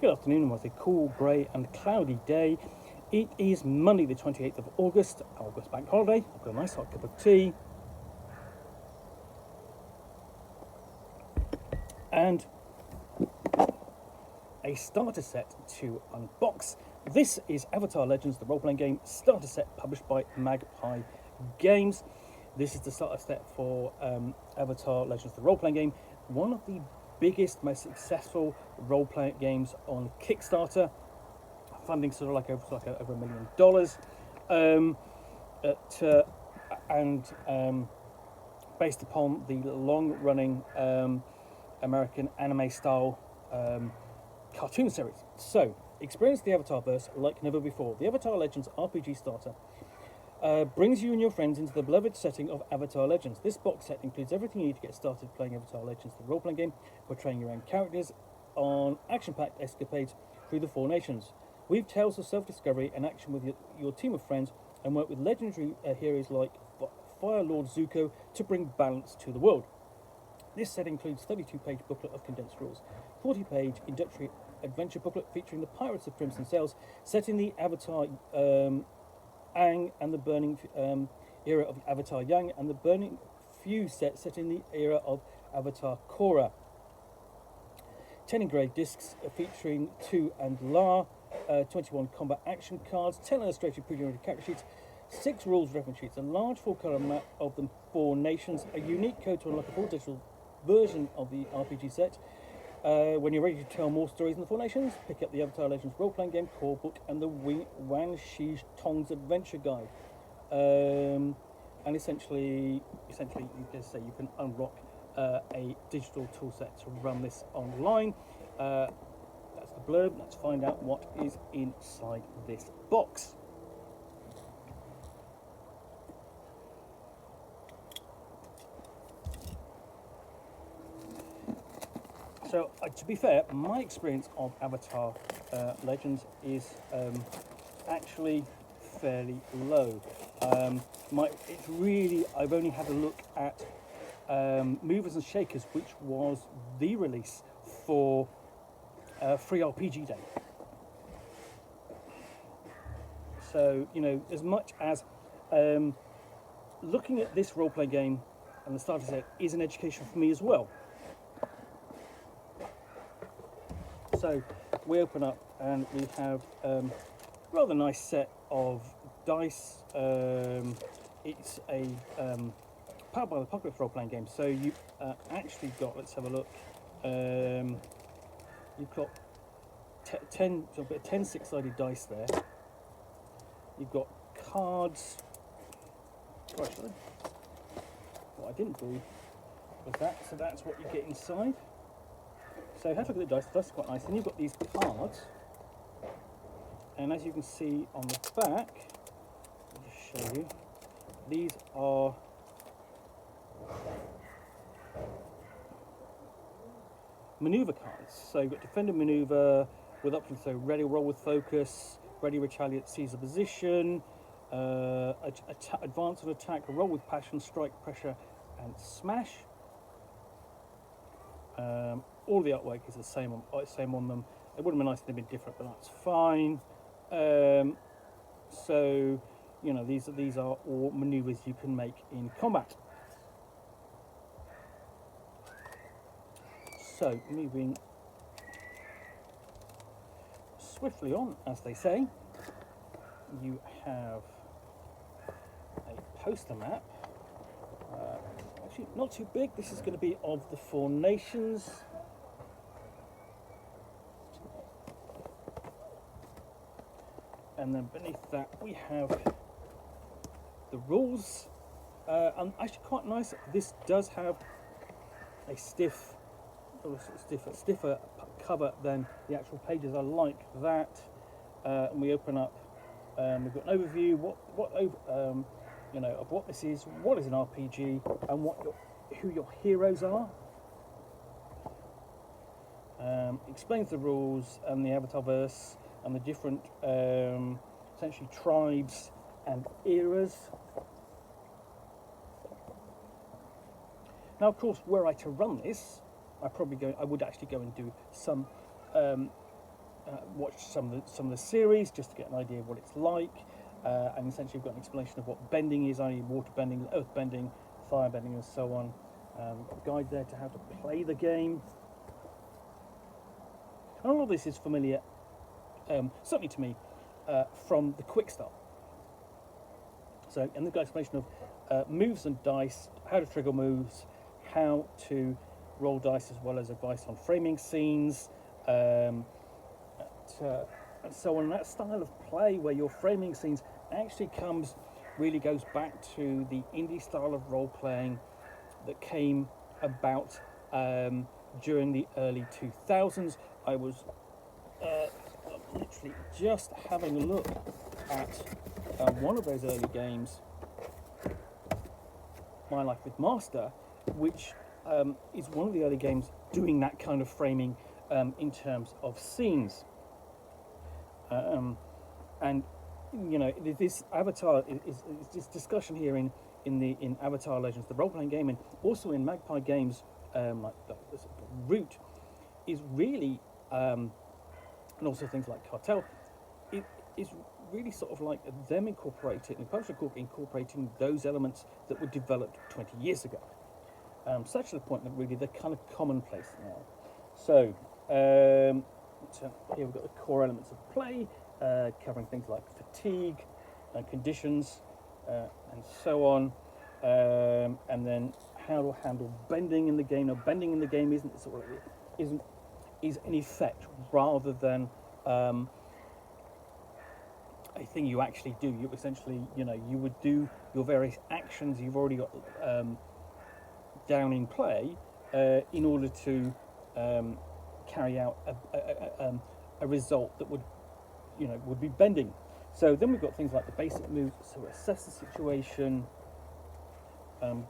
Good afternoon, it was a cool, grey and cloudy day. It is Monday the 28th of August, August bank holiday. I've got a nice hot cup of tea. And a starter set to unbox. This is Avatar Legends, the role-playing game starter set published by Magpie Games. This is the starter set for Avatar Legends, the role-playing game. One of the biggest, most successful role-playing games on Kickstarter. Funding sort of like over $1 million. Based upon the long-running American anime-style cartoon series. So, experience the Avatarverse like never before. The Avatar Legends RPG Starter brings you and your friends into the beloved setting of Avatar Legends. This box set includes everything you need to get started playing Avatar Legends, the role-playing game, portraying your own characters on action-packed escapades through the Four Nations. Weave tales of self-discovery and action with your team of friends, and work with legendary heroes like Fire Lord Zuko to bring balance to the world. This set includes a 32-page booklet of condensed rules, 40-page introductory adventure booklet featuring the Pirates of Crimson Sails, set in the Avatar Aang and the Burning era of Avatar Yang, and the Burning Fuse set in the era of Avatar Korra. 10 engraved discs featuring Tu and La, 21 combat action cards, 10 illustrated pre-generated character sheets, 6 rules reference sheets, a large full-colour map of the Four Nations, a unique code to unlock a full digital version of the RPG set. When you're ready to tell more stories in the Four Nations, pick up the Avatar Legends role-playing game core book and the Wan Shi Tong's Adventure Guide. And essentially, you can say you can unlock a digital tool set to run this online. That's the blurb. Let's find out what is inside this box. So, to be fair, my experience of Avatar Legends is actually fairly low. It's really, I've only had a look at Movers and Shakers, which was the release for Free RPG Day. So, you know, as much as looking at this role-playing game and the starter set is an education for me as well. So we open up and we have a rather nice set of dice. It's a powered by the Apocalypse role-playing game. So you actually got, let's have a look. You've got 10 six-sided dice there. You've got cards. What I didn't do was that. So that's what you get inside. So have a look at the dice. The dice are quite nice. And you've got these cards. And as you can see on the back, I'll just show you. These are maneuver cards. So you've got defender maneuver with options. So ready, roll with focus, ready, retaliate, seize the position, advance and attack, roll with passion, strike, pressure, and smash. All the artwork is the same on them. It would have been nice if they'd been different, but that's fine. So, you know, these are all maneuvers you can make in combat. So, moving swiftly on, as they say, you have a poster map. Actually, not too big. This is going to be of the Four Nations. And then beneath that we have the rules. And actually quite nice. This does have a stiffer cover than the actual pages. I like that. And we open up. We've got an overview. You know, of what this is, what is an RPG, and who your heroes are. Explains the rules and the Avatarverse and the different essentially tribes and eras. Now, of course, were I to run this, I would actually go and do some watched some of the series just to get an idea of what it's like, and essentially we've got an explanation of what bending is, i.e. water bending, earth bending, fire bending, and so on. We've got a guide there to how to play the game. And all of this is familiar, certainly to me, from the quick start. So, and they've got explanation of moves and dice, how to trigger moves, how to roll dice, as well as advice on framing scenes, and so on. And that style of play where you're framing scenes actually really goes back to the indie style of role playing that came about during the early 2000s. I was literally just having a look at one of those early games, My Life with Master, which is one of the early games doing that kind of framing in terms of scenes. And you know, this Avatar is this discussion here in Avatar Legends, the role-playing game, and also in Magpie games, like the Root, is really, and also things like Cartel, it is really sort of like them incorporating, the publisher incorporating those elements that were developed 20 years ago, such to the point that really they're kind of commonplace now. So, so here we've got the core elements of play, covering things like fatigue, conditions, and so on, and then how to handle bending in the game. Now, bending in the game is an effect rather than a thing you actually do. You essentially, you know, you would do your various actions you've already got down in play in order to carry out a result that would be bending. So then we've got things like the basic moves, so assess the situation,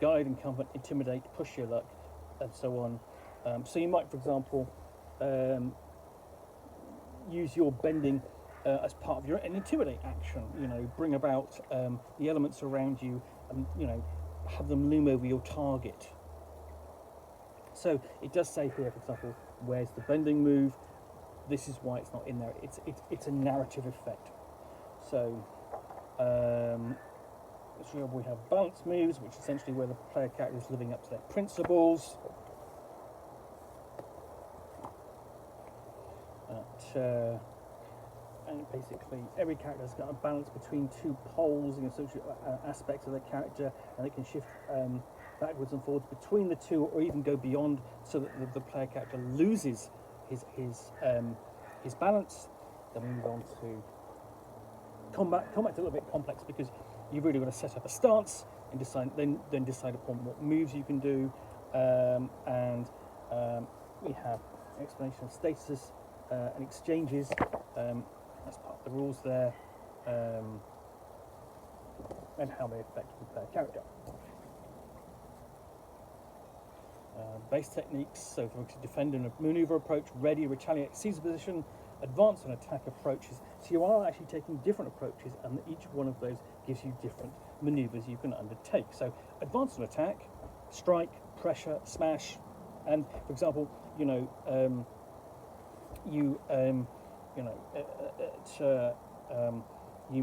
guide and comfort, intimidate, push your luck, and so on. So you might, for example, use your bending as part of your intimidate action. You know, bring about the elements around you, and you know, have them loom over your target. So it does say here, for example, where's the bending move? This is why it's not in there. It's a narrative effect. So we have balance moves, which is essentially where the player character is living up to their principles. And basically, every character has got a balance between two poles and social aspects of their character, and it can shift backwards and forwards between the two, or even go beyond, so that the player character loses his balance. Then we move on to combat. Combat's a little bit complex because you've really got to set up a stance and then decide upon what moves you can do, and we have an explanation of status and exchanges. That's part of the rules there, and how they affect the player character. Base techniques, so for defend and maneuver approach, ready, retaliate, seize a position, advance and attack approaches. So you are actually taking different approaches, and each one of those gives you different maneuvers you can undertake. So advance and attack, strike, pressure, smash, and for example, you know, you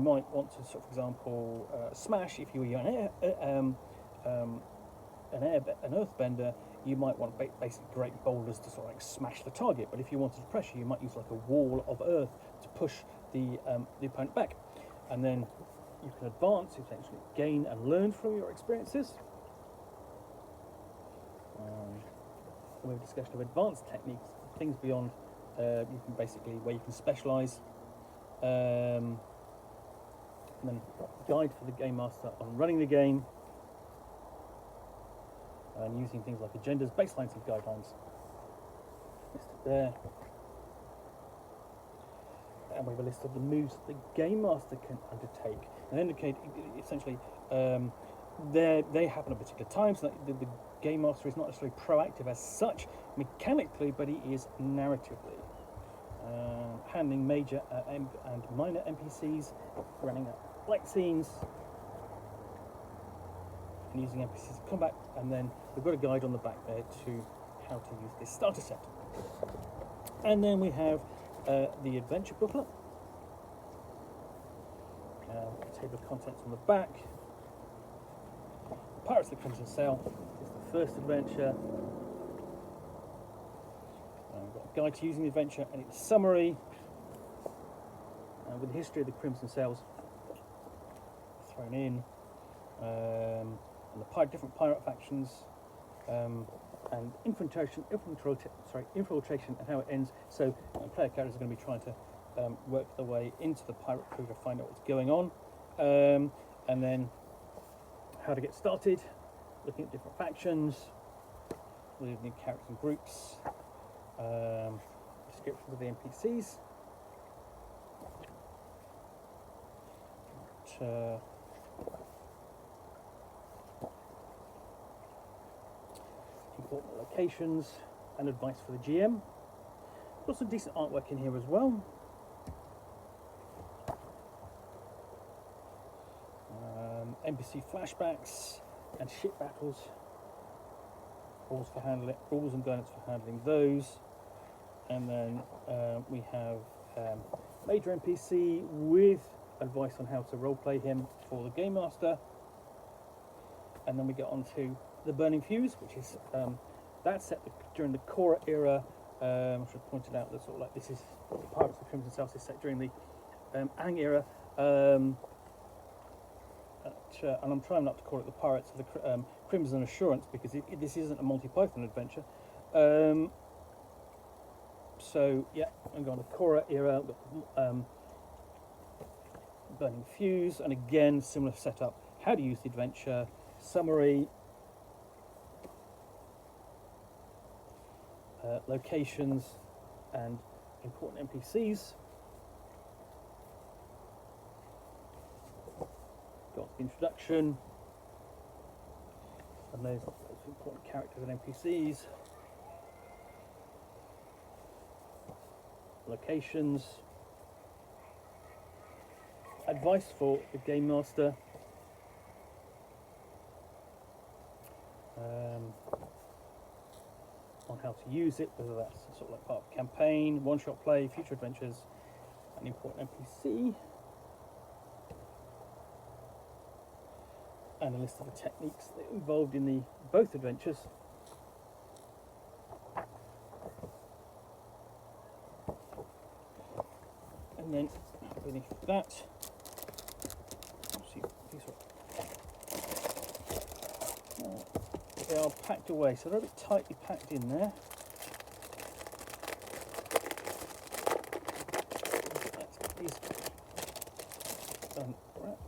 might want to, for example, smash if you were an earthbender. You might want basically great boulders to sort of like smash the target, but if you wanted to pressure, you might use like a wall of earth to push the opponent back. And then you can advance, essentially gain and learn from your experiences. We have a discussion of advanced techniques, things beyond you can basically where you can specialise. And then guide for the game master on running the game, and using things like agendas, baselines and guidelines listed there. And we have a list of the moves that the game master can undertake and indicate essentially they happen at particular times. So the game master is not necessarily proactive as such mechanically, but he is narratively. Handling major and minor NPCs, running fight scenes, and using NPCs in combat, and then we've got a guide on the back there to how to use this starter set. And then we have the adventure booklet. Table of contents on the back. Pirates of the Crimson Sail is the first adventure. We've got a guide to using the adventure and its summary, with the history of the Crimson Sails thrown in, and the different pirate factions, and infiltration and how it ends. So player characters are going to be trying to work their way into the pirate crew to find out what's going on, and then how to get started, looking at different factions, with new characters and groups, descriptions of the NPCs. Important locations and advice for the GM. Got some decent artwork in here as well. NPC flashbacks and ship battles. Rules and guidance for handling those. And then we have major NPC with advice on how to roleplay him for the Game Master. And then we get on to the Burning Fuse, which is that's set during the Korra era. I should have pointed out that sort of like this is the Pirates of the Crimson Sail is set during the Aang era. And I'm trying not to call it the Pirates of the Crimson Assurance, because this isn't a Monty Python adventure. So yeah, I'm going to Korra era, Burning Fuse, and again similar setup. How to use the adventure, summary, locations, and important NPCs. Got the introduction, and those important characters and NPCs, locations, advice for the Game Master, on how to use it, whether that's sort of like part of campaign, one-shot play, future adventures, an important NPC. And a list of the techniques that are involved in both adventures. And then beneath that, see, they are packed away, so they're a bit tightly packed in there.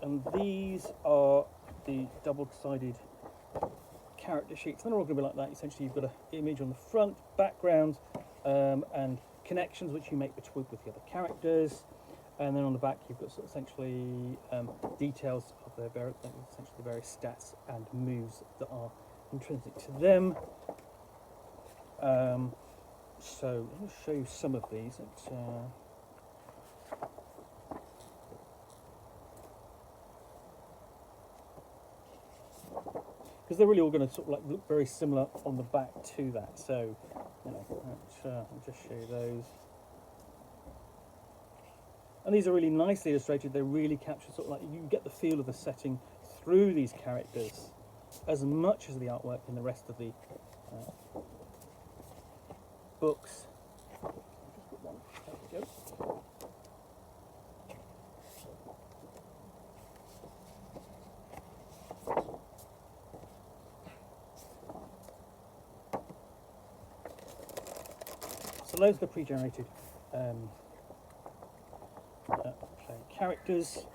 And these are the double-sided character sheets. They're all going to be like that. Essentially, you've got an image on the front, background, and connections which you make with the other characters, and then on the back you've got sort of essentially details of their various stats and moves that are intrinsic to them. So let me show you some of these. Because they're really all going to sort of like look very similar on the back to that. So, you know, I'll just show you those. And these are really nicely illustrated. They really capture sort of like, you get the feel of the setting through these characters as much as the artwork in the rest of the books. Just put one. There we go. So those are the pre-generated characters,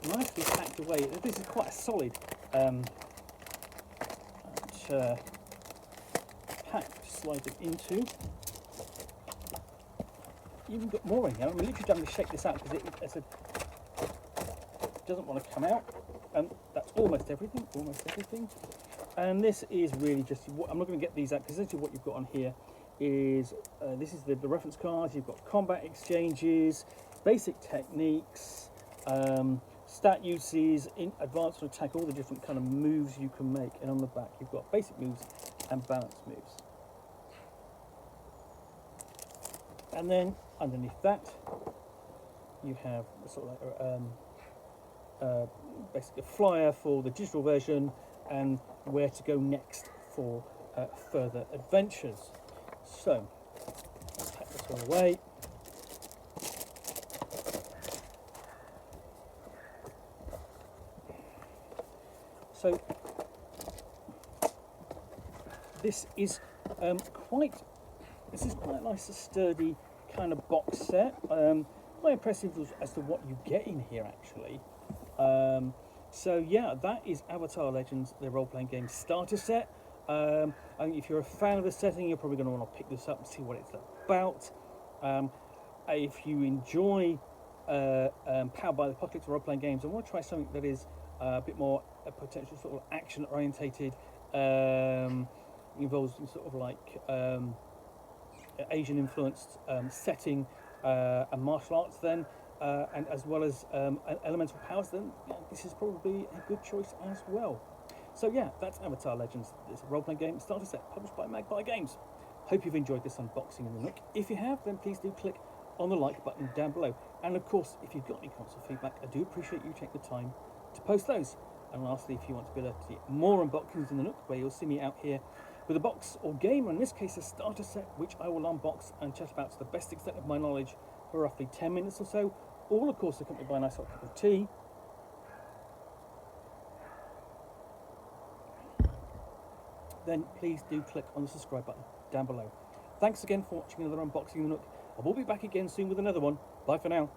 nicely packed away. This is quite a solid pack to slide it into. You've got more in here. I'm literally having to shake this out because it doesn't want to come out. And that's almost everything. And this is really just, I'm not going to get these out because essentially what you've got on here is, this is the reference cards. You've got combat exchanges, basic techniques, stat uses, in advanced attack, all the different kind of moves you can make. And on the back you've got basic moves and balance moves. And then underneath that, you have sort of like basically a flyer for the digital version and where to go next for further adventures. So, pack this all away. So, this is quite a nice, sturdy kind of box set. Quite impressive as to what you get in here, actually. So yeah, that is Avatar Legends, the role-playing game starter set. I think if you're a fan of the setting, you're probably going to want to pick this up and see what it's about. If you enjoy Powered by the Apocalypse role-playing games and want to try something that is a bit more potential sort of action-orientated, involves sort of like Asian-influenced setting and martial arts, then and as well as elemental powers, then yeah, this is probably a good choice as well. So yeah, that's Avatar Legends. It's a role-playing game starter set published by Magpie Games. Hope you've enjoyed this unboxing in the Nook. If you have, then please do click on the like button down below. And of course, if you've got any comments or feedback, I do appreciate you taking the time to post those. And lastly, if you want to be able to see more unboxings in the Nook, where you'll see me out here with a box or game, or in this case a starter set, which I will unbox and chat about to the best extent of my knowledge for roughly 10 minutes or so, all of course accompanied by a nice hot cup of tea. Then please do click on the subscribe button down below. Thanks again for watching another unboxing in the Nook. I will be back again soon with another one. Bye for now.